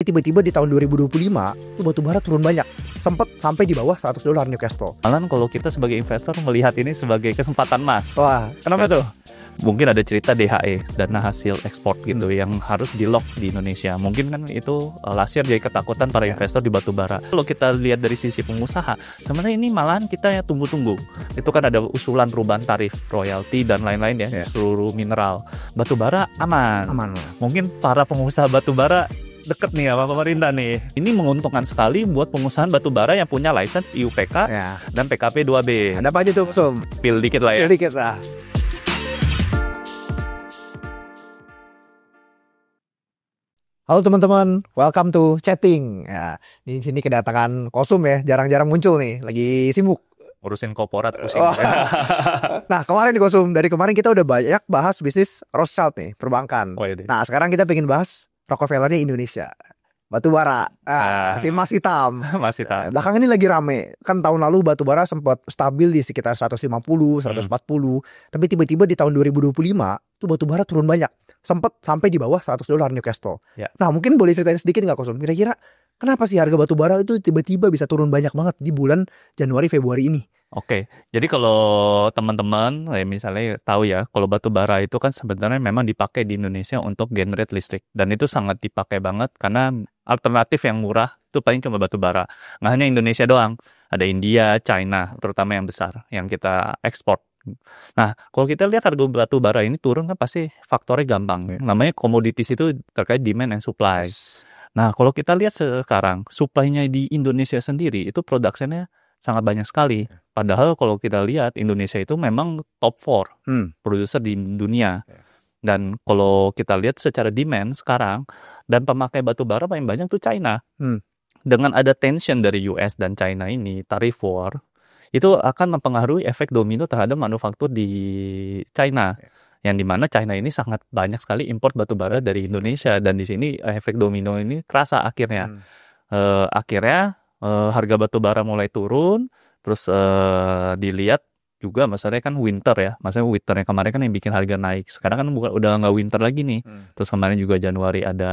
tiba-tiba di tahun 2025 tuh batu bara turun banyak, sempet sampai di bawah $100 Newcastle. Malah kalau kita sebagai investor melihat ini sebagai kesempatan emas. Wah, kenapa tuh? Mungkin ada cerita DHE, dana hasil ekspor gitu, yang harus di lock di Indonesia. Mungkin kan itu last year jadi ketakutan para investor di batu bara. Kalau kita lihat dari sisi pengusaha, sebenarnya ini malahan kita ya tunggu-tunggu. Itu kan ada usulan perubahan tarif, royalti dan lain-lain ya, seluruh mineral. Batu bara aman. Mungkin para pengusaha batu bara deket nih sama pemerintah nih. Ini menguntungkan sekali buat pengusahaan batu bara yang punya license IUPK dan PKP 2B. Ada apa aja tuh, Sum? Pil dikit lah ya. Pil dikit lah. Halo teman-teman, welcome to chatting. Ya, di sini kedatangan Kosum ya, jarang-jarang muncul nih, lagi sibuk. Urusin korporat pusing. Nah, kemarin nih Kosum, dari kemarin kita udah banyak bahas bisnis Rothschild nih, perbankan. Nah, sekarang kita pengen bahas Rockefeller-nya Indonesia. Batu bara, si emas hitam. Mas hitam. Belakangan ini lagi rame. Kan tahun lalu batu bara sempat stabil di sekitar 150, 140. Tapi tiba-tiba di tahun 2025 tuh batu bara turun banyak. Sempat sampai di bawah $100 Newcastle. Nah, mungkin boleh ceritain sedikit nggak Kosum? Kira-kira kenapa sih harga batu bara itu tiba-tiba bisa turun banyak banget di bulan Januari Februari ini? Oke, jadi kalau teman-teman misalnya tahu ya, kalau batu bara itu kan sebenarnya memang dipakai di Indonesia untuk generate listrik, dan itu sangat dipakai banget karena alternatif yang murah itu paling cuma batu bara. Nggak hanya Indonesia doang, ada India, China, terutama yang besar yang kita ekspor. Nah, kalau kita lihat harga batu bara ini turun kan pasti faktornya gampang. Namanya commodities itu terkait demand and supply. Nah, kalau kita lihat sekarang supply-nya di Indonesia sendiri itu production-nya sangat banyak sekali. Padahal kalau kita lihat Indonesia itu memang top 4 produser di dunia. Dan kalau kita lihat secara demand sekarang, dan pemakai batu bara paling banyak tuh China. Dengan ada tension dari US dan China ini, tarif war, itu akan mempengaruhi efek domino terhadap manufaktur di China. Yang dimana China ini sangat banyak sekali import batu bara dari Indonesia. Dan di sini efek domino ini kerasa akhirnya. Akhirnya harga batu bara mulai turun. Terus dilihat juga masalahnya kan winter ya. Maksudnya winternya kemarin kan yang bikin harga naik. Sekarang kan udah nggak winter lagi nih. Terus kemarin juga Januari ada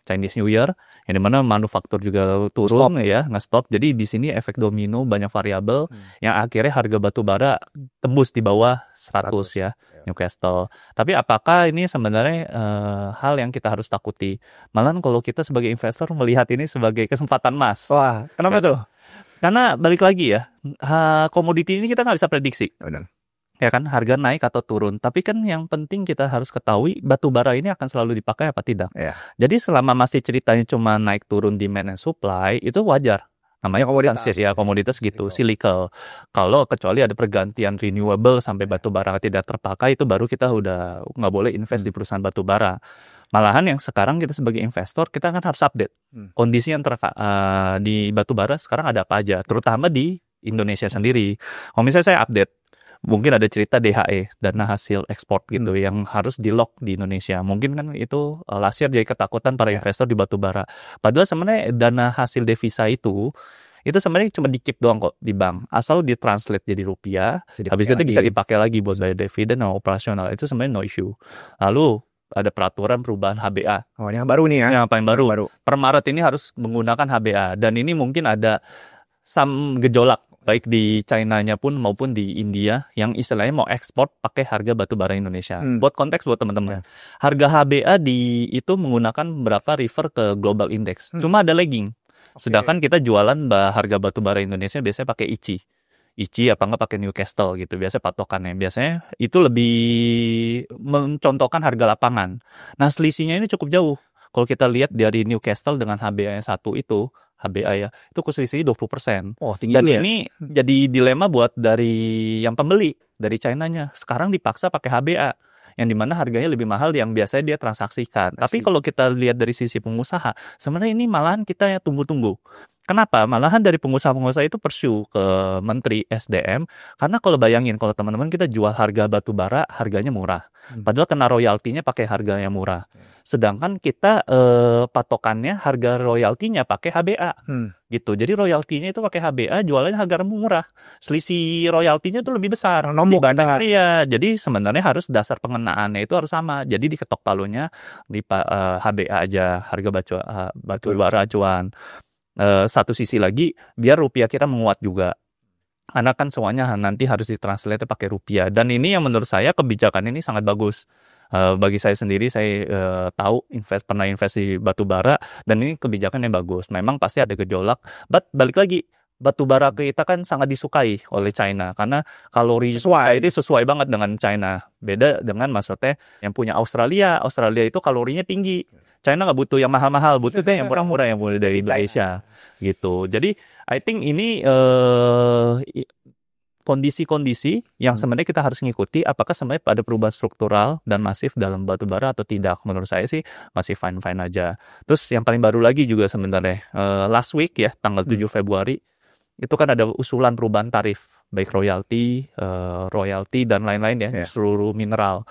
Chinese New Year, yang dimana manufaktur juga turun ya, nggak stop. Jadi di sini efek domino banyak variabel yang akhirnya harga batu bara tembus di bawah 100 ya Newcastle. Tapi apakah ini sebenarnya hal yang kita harus takuti? Malahan kalau kita sebagai investor melihat ini sebagai kesempatan emas. Wah, kenapa tuh? Karena balik lagi ya, komoditi ini kita nggak bisa prediksi. Benar. Ya kan, harga naik atau turun. Tapi kan yang penting kita harus ketahui, batu bara ini akan selalu dipakai apa tidak. Jadi selama masih ceritanya cuma naik turun demand and supply, itu wajar. Namanya komoditas gitu, cyclical. Kalau kecuali ada pergantian renewable sampai batu bara tidak terpakai, itu baru kita udah nggak boleh invest di perusahaan batu bara. Malahan yang sekarang kita sebagai investor, kita kan harus update kondisi yang di batu bara sekarang ada apa aja, terutama di Indonesia sendiri. Kalau misalnya saya update, mungkin ada cerita DHE, dana hasil ekspor gitu, yang harus di lock di Indonesia. Mungkin kan itu last year jadi ketakutan para investor di batu bara. Padahal sebenarnya dana hasil devisa itu sebenarnya cuma di-keep doang kok di bank. Asal ditranslate jadi rupiah, habis itu bisa dipakai lagi buat bayar dividen dan operasional. Itu sebenarnya no issue. Lalu ada peraturan perubahan HBA. Oh, ini yang baru nih ya? Yang paling baru. Per Maret ini harus menggunakan HBA. Dan ini mungkin ada gejolak, baik di China-nya pun maupun di India, yang istilahnya mau ekspor pakai harga batu bara Indonesia. Buat konteks buat teman-teman. Harga HBA itu menggunakan berapa refer ke global index. Cuma ada lagging. Sedangkan kita jualan harga batu bara Indonesia biasanya pakai ICI apa nggak pakai Newcastle gitu, biasanya patokannya. Biasanya itu lebih mencontohkan harga lapangan. Nah, selisihnya ini cukup jauh. Kalau kita lihat dari Newcastle dengan HBA 1 itu, HBA ya, itu selisihnya 20%. Oh, tinggi. Dan ini jadi dilema buat dari yang pembeli, dari China-nya. Sekarang dipaksa pakai HBA, yang dimana harganya lebih mahal yang biasanya dia transaksikan. Tapi kalau kita lihat dari sisi pengusaha, sebenarnya ini malahan kita ya tunggu-tunggu. Kenapa? Malahan dari pengusaha-pengusaha itu pursue ke Menteri SDM, karena kalau bayangin kalau teman-teman kita jual harga batu bara harganya murah, padahal kena royaltinya pakai harga yang murah. Sedangkan kita patokannya harga royaltinya pakai HBA. Gitu. Jadi royaltinya itu pakai HBA, jualannya harga murah. Selisih royaltinya itu lebih besar. Nombok kan? Iya, jadi sebenarnya harus dasar pengenaannya itu harus sama. Jadi diketok palunya di HBA aja, harga batu bara acuan. Satu sisi lagi, biar rupiah kita menguat juga. Karena kan semuanya nanti harus ditranslate pakai rupiah. Dan ini yang menurut saya kebijakan ini sangat bagus. Bagi saya sendiri, saya tahu pernah invest di batu bara, dan ini kebijakan yang bagus. Memang pasti ada gejolak, but balik lagi, batu bara kita kan sangat disukai oleh China karena kalori itu sesuai banget dengan China. Beda dengan maksudnya yang punya Australia itu kalorinya tinggi. China nggak butuh yang mahal-mahal, butuhnya yang murah-murah yang mulai dari Indonesia gitu. Jadi I think ini kondisi-kondisi yang sebenarnya kita harus ngikuti apakah sebenarnya ada perubahan struktural dan masif dalam batu bara atau tidak. Menurut saya sih masih fine-fine aja. Terus yang paling baru lagi juga sebenarnya last week ya, tanggal 7 Februari itu kan ada usulan perubahan tarif baik royalti dan lain-lain ya, seluruh mineral.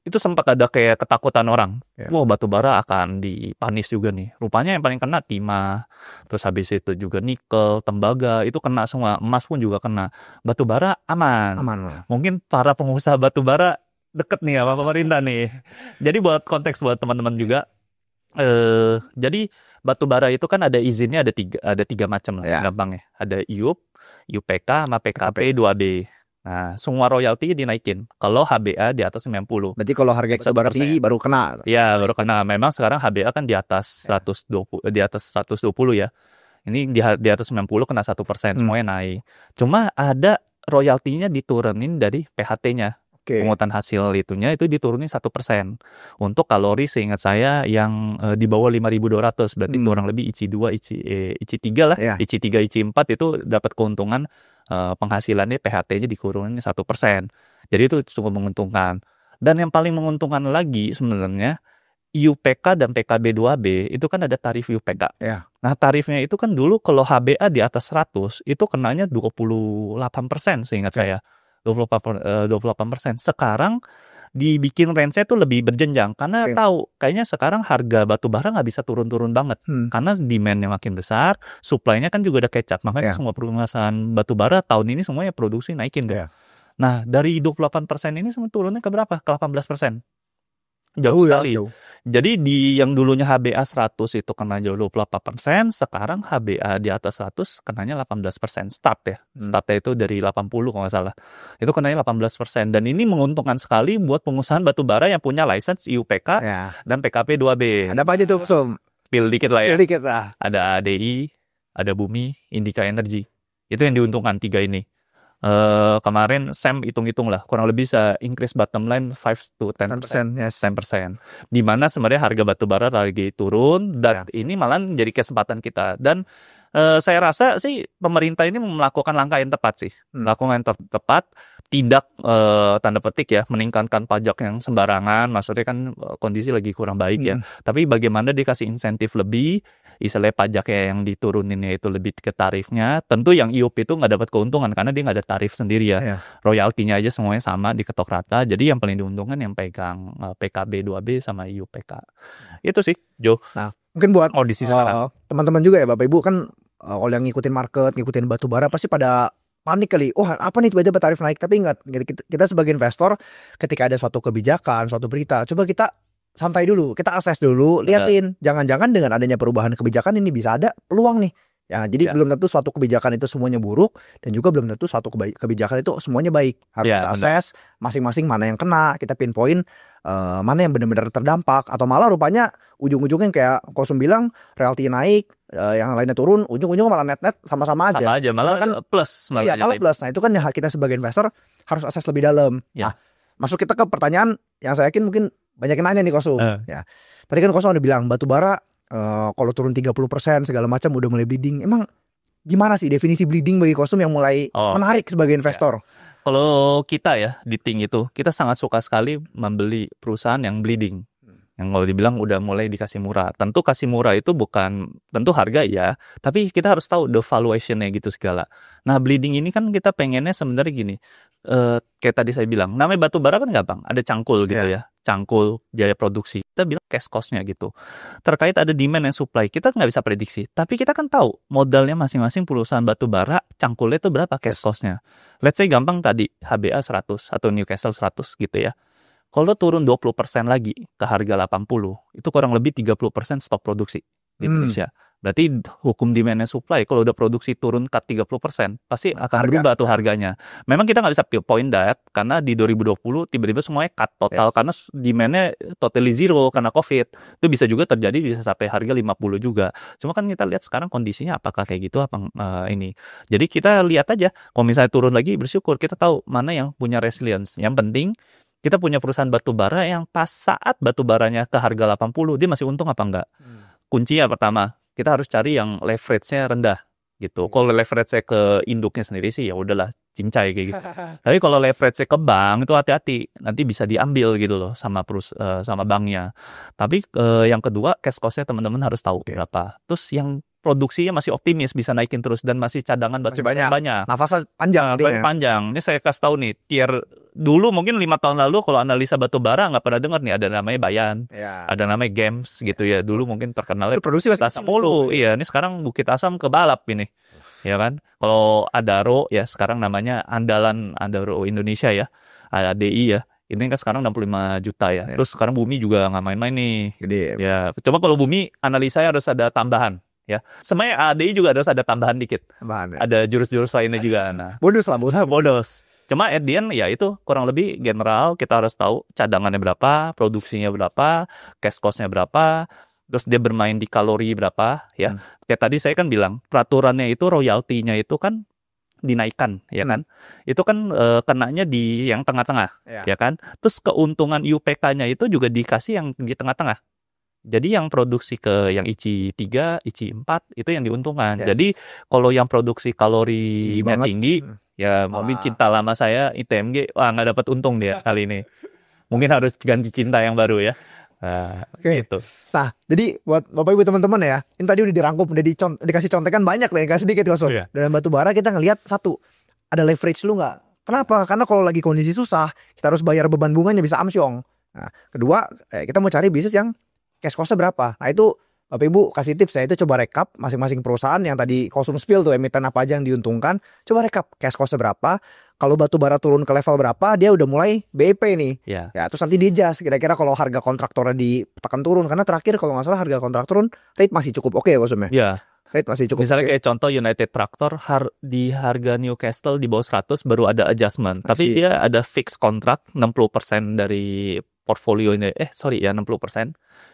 Itu sempat ada kayak ketakutan orang. Wah, batu bara akan dipanis juga nih. Rupanya yang paling kena timah. Terus habis itu juga nikel, tembaga, itu kena semua. Emas pun juga kena. Batu bara aman. Mungkin para pengusaha batu bara deket nih sama pemerintah nih. Jadi buat konteks buat teman-teman juga. Jadi batu bara itu kan ada izinnya ada tiga macam lah, gampang ya. Ada IUP, UPK, sama PKP 2B. Nah, semua royalti dinaikin. Kalau HBA di atas 90. Berarti kalau harga batu bara tinggi baru kena. Iya, baru kena. Memang sekarang HBA kan di atas 120 ya. Ini di atas 90 kena 1%, semuanya naik. Cuma ada royaltinya diturunin dari PHT-nya. Pungutan hasil itunya itu diturunin 1%. Untuk kalori seingat saya yang di bawah 5.200, berarti kurang lebih IC2, IC3 lah. IC3, IC4 itu dapat keuntungan penghasilannya PHT-nya dikurunin 1%. Jadi itu cukup menguntungkan. Dan yang paling menguntungkan lagi sebenarnya IUPK dan PKB 2B itu kan ada tarif IUPK. Nah, tarifnya itu kan dulu kalau HBA di atas 100 itu kenanya 28% seingat saya. 28%. Sekarang dibikin range-nya tuh lebih berjenjang karena tahu kayaknya sekarang harga batu bara nggak bisa turun-turun banget karena demand-nya makin besar, supply-nya kan juga udah catch up. Makanya semua perusahaan batu bara tahun ini semuanya produksi naikin deh. Nah, dari 28% ini semua turunnya ke berapa? Ke 18%. Jauh sekali. Jadi di yang dulunya HBA 100 itu kena jauh 28%, sekarang HBA di atas 100 kenanya 18% start ya. Startnya itu dari 80 kalau nggak salah. Itu kenanya 18%. Dan ini menguntungkan sekali buat pengusahaan batu bara yang punya license IUPK dan PKP 2B. Ada apa aja tuh, Som? Pil dikit lah ya. Dikit lah. Ada ADI, ada Bumi, Indika Energy. Itu yang diuntungkan 3 ini. Kemarin Sam hitung-hitung lah, kurang lebih bisa increase bottom line 5-10%. 10%. Dimana sebenarnya harga batu bara lagi turun dan ini malah jadi kesempatan kita. Dan saya rasa sih pemerintah ini melakukan langkah yang tepat sih. Melakukan yang tepat, tidak tanda petik ya meningkatkan pajak yang sembarangan. Maksudnya kan kondisi lagi kurang baik ya. Tapi bagaimana dikasih insentif lebih, istilahnya pajaknya yang dituruninnya itu lebih ke tarifnya. Tentu yang IUP itu nggak dapat keuntungan karena dia nggak ada tarif sendiri ya. Royaltinya aja semuanya sama diketok rata. Jadi yang paling diuntungkan yang pegang PKB 2B sama IUPK. Itu sih, Jo. Nah, mungkin buat teman-teman juga ya Bapak Ibu kan kalau yang ngikutin market, ngikutin batu bara pasti pada panik kali. Oh, apa nih tiba-tiba tarif naik? Tapi ingat, kita sebagai investor ketika ada suatu kebijakan, suatu berita, coba kita santai dulu, kita assess dulu, liatin. Jangan-jangan dengan adanya perubahan kebijakan ini bisa ada peluang nih. Ya, jadi belum tentu suatu kebijakan itu semuanya buruk dan juga belum tentu suatu kebijakan itu semuanya baik. Harus kita assess masing-masing mana yang kena, kita pinpoint mana yang benar-benar terdampak atau malah rupanya ujung-ujungnya kayak Kosum bilang royalti naik, yang lainnya turun, ujung-ujungnya malah net-net sama-sama aja. Sama aja, malah kan plus. Iya, malah plus. Nah, itu kan ya kita sebagai investor harus assess lebih dalam. Nah, masuk kita ke pertanyaan yang saya yakin mungkin banyak yang nanya nih Kosum. Ya. Tadi kan Kosum udah bilang batu bara kalau turun 30% segala macam udah mulai bleeding. Emang gimana sih definisi bleeding bagi Kosum yang mulai menarik sebagai investor? Kalau kita ya di Ting itu, kita sangat suka sekali membeli perusahaan yang bleeding. Yang kalau dibilang udah mulai dikasih murah. Tentu kasih murah itu bukan tentu harga ya, tapi kita harus tahu the valuation-nya gitu segala. Nah, bleeding ini kan kita pengennya sebenarnya gini. Kayak tadi saya bilang, namanya batu bara kan gampang, ada cangkul gitu ya. Cangkul, biaya produksi. Kita bilang cash cost-nya gitu. Terkait ada demand and supply, kita nggak bisa prediksi. Tapi kita kan tahu modalnya masing-masing perusahaan batu bara, cangkulnya itu berapa cash cost-nya. Let's say gampang tadi, HBA 100 atau Newcastle 100 gitu ya. Kalau turun 20% lagi ke harga 80, itu kurang lebih 30% stok produksi di Indonesia. Berarti hukum demand and supply, kalau udah produksi turun cut 30%, pasti akan berubah tuh harganya. Memang kita nggak bisa pinpoint that, karena di 2020 tiba-tiba semuanya cut total, karena demand-nya totally zero karena COVID. Itu bisa juga terjadi, bisa sampai harga 50 juga. Cuma kan kita lihat sekarang kondisinya apakah kayak gitu, apa ini. Jadi kita lihat aja, kalau misalnya turun lagi, bersyukur. Kita tahu mana yang punya resilience. Yang penting, kita punya perusahaan batu bara yang pas saat batu baranya ke harga 80, dia masih untung apa enggak? Kuncinya pertama, kita harus cari yang leverage-nya rendah gitu. Kalau leverage-nya ke induknya sendiri sih ya udahlah, cincai kayak gitu. Tapi kalau leverage-nya ke bank itu hati-hati, nanti bisa diambil gitu loh sama sama banknya. Tapi yang kedua, cash cost-nya teman-teman harus tahu berapa. Terus yang produksinya masih optimis, bisa naikin terus dan masih cadangan batu bara banyak. Nafasnya panjang. Panjang. Ini saya kasih tahu nih, tier dulu mungkin 5 tahun lalu kalau analisa batu bara nggak pernah dengar nih ada namanya Bayan, ada namanya Gems gitu ya. Dulu mungkin terkenalnya produksi Bukit Asam mulu. Iya, ini sekarang Bukit Asam ke balap ini. Ya kan? Kalau Adaro ya sekarang namanya Andalan Adaro Indonesia ya. ADI ya. Ini kan sekarang 65 juta ya. Terus sekarang Bumi juga nggak main-main nih. Gede. Ya, coba kalau Bumi analisanya harus ada tambahan. Ya, sebenarnya ADI juga harus ada tambahan dikit. Ada jurus-jurus lainnya juga. Nah, bonus lah, bonus. Cuma at the end ya itu kurang lebih general kita harus tahu cadangannya berapa, produksinya berapa, cash cost-nya berapa, terus dia bermain di kalori berapa ya. Kayak tadi saya kan bilang peraturannya itu royaltinya itu kan dinaikkan ya kan. Itu kan kenanya di yang tengah-tengah ya kan. Terus keuntungan IUPK-nya itu juga dikasih yang di tengah-tengah. Jadi yang produksi ke yang ICI 3, ICI 4 itu yang diuntungkan. Jadi kalau yang produksi kalorinya tinggi, ya mobil cinta lama saya ITMG, wah nggak dapat untung dia kali ini. Mungkin harus ganti cinta yang baru ya. Gitu. Nah, jadi buat Bapak Ibu teman-teman ya, ini tadi udah dirangkum, udah dikasih contekan banyak lah, dikasih sedikit kosong. Dalam batu bara kita ngelihat satu, ada leverage lu nggak? Kenapa? Karena kalau lagi kondisi susah, kita harus bayar beban bunganya bisa amsyong. Nah, kedua, kita mau cari bisnis yang cash cost-nya berapa. Nah itu Bapak Ibu kasih tips ya, itu coba rekap masing-masing perusahaan yang tadi konsum spill tuh emiten apa aja yang diuntungkan. Coba rekap cash cost-nya berapa. Kalau batu bara turun ke level berapa, dia udah mulai BEP nih. Ya terus nanti di-adjust kira-kira kalau harga kontraktornya ditekan turun. Karena terakhir kalau nggak salah harga kontrak turun, rate masih cukup oke konsumnya. Rate masih cukup. Misalnya kayak contoh United Tractor di harga Newcastle di bawah 100 baru ada adjustment. Tapi dia ada fixed kontrak 60% dari portfolio ini. 60%.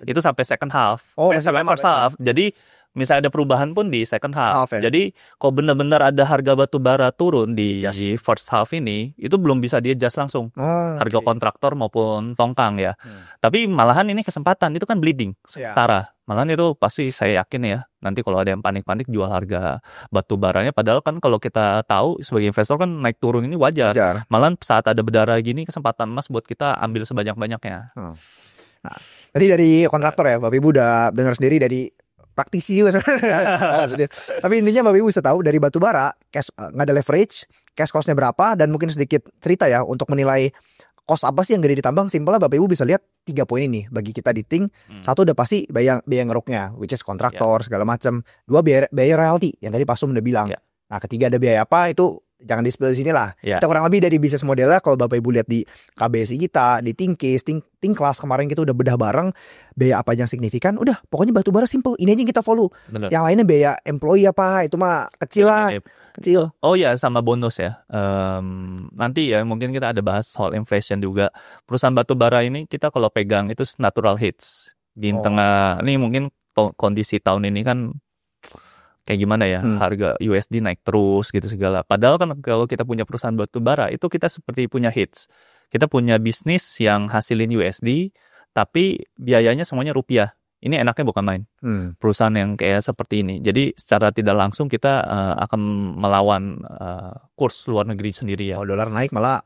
Itu sampai second half. Sampai first half. Jadi misalnya ada perubahan pun di second half. Jadi kalau benar-benar ada harga batu bara turun di first half ini, itu belum bisa di-adjust langsung. Harga kontraktor maupun tongkang ya. Tapi malahan ini kesempatan, itu kan bleeding setara. Malahan itu pasti saya yakin ya, nanti kalau ada yang panik-panik jual harga batu baranya, padahal kan kalau kita tahu sebagai investor kan naik turun ini wajar. Malahan saat ada berdarah gini kesempatan emas buat kita ambil sebanyak-banyaknya. Nah, tadi dari kontraktor ya, Bapak Ibu udah dengar sendiri dari praktisi juga. Tapi intinya Bapak Ibu bisa tahu dari batu bara, nggak ada leverage, cash cost-nya berapa, dan mungkin sedikit cerita ya untuk menilai cost apa sih yang gede ditambang. Simpelnya Bapak Ibu bisa lihat 3 poin ini bagi kita di Think. Satu udah pasti biaya ngeruknya, which is kontraktor segala macam. 2 biaya royalty yang tadi Pak Sum udah bilang. Nah ketiga ada biaya apa, itu jangan di spill di sini lah. Kita kurang lebih dari bisnis modelnya. Kalau Bapak Ibu lihat di KBSI kita, di Thinkcase, Think Class kemarin kita udah bedah bareng biaya apa aja yang signifikan. Udah pokoknya batu bara simple, ini aja yang kita follow. Yang lainnya biaya employee apa, itu mah kecil lah. Kecil. Oh ya, sama bonus ya. Nanti ya mungkin kita ada bahas soal inflation juga. Perusahaan batu bara ini kita kalau pegang itu natural hedge. Di tengah ini mungkin kondisi tahun ini kan kayak gimana ya, harga USD naik terus gitu segala. Padahal kan kalau kita punya perusahaan batu bara itu kita seperti punya hedge. Kita punya bisnis yang hasilin USD tapi biayanya semuanya rupiah. Ini enaknya bukan main. Perusahaan yang kayak seperti ini. Jadi secara tidak langsung kita akan melawan kurs luar negeri sendiri ya. Kalau dolar naik malah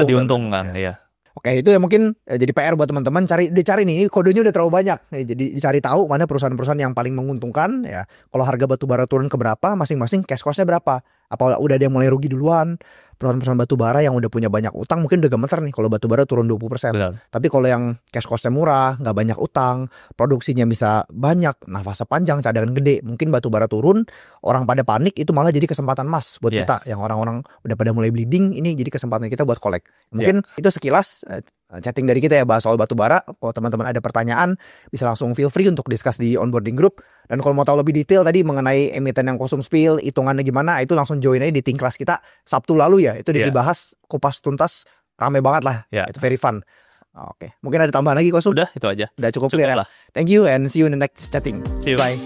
diuntungkan ya. Oke, itu ya mungkin jadi PR buat teman-teman dicari nih kodenya udah terlalu banyak. Jadi dicari tahu mana perusahaan-perusahaan yang paling menguntungkan ya. Kalau harga batu bara turun ke berapa, masing-masing cash cost-nya berapa. Apa udah ada yang mulai rugi duluan? Perusahaan-perusahaan batu bara yang udah punya banyak utang mungkin udah gemeter nih kalau batu bara turun 20%. Benar. Tapi kalau yang cash cost-nya murah, nggak banyak utang, produksinya bisa banyak, nafasnya panjang, cadangan gede, mungkin batu bara turun, orang pada panik, itu malah jadi kesempatan emas buat kita. Yang orang-orang udah pada mulai bleeding, ini jadi kesempatan kita buat collect. Mungkin itu sekilas chatting dari kita ya bahas soal batu bara. Kalau teman-teman ada pertanyaan bisa langsung feel free untuk discuss di onboarding group. Dan kalau mau tahu lebih detail tadi mengenai emiten yang kosum spill, hitungannya gimana, itu langsung join aja di tim kelas kita Sabtu lalu ya. Itu dibahas kupas tuntas, rame banget lah. Itu very fun. Oke, mungkin ada tambahan lagi Kosum? Udah, itu aja. Udah cukup clear ya. Thank you and see you in the next chatting. See you. Bye.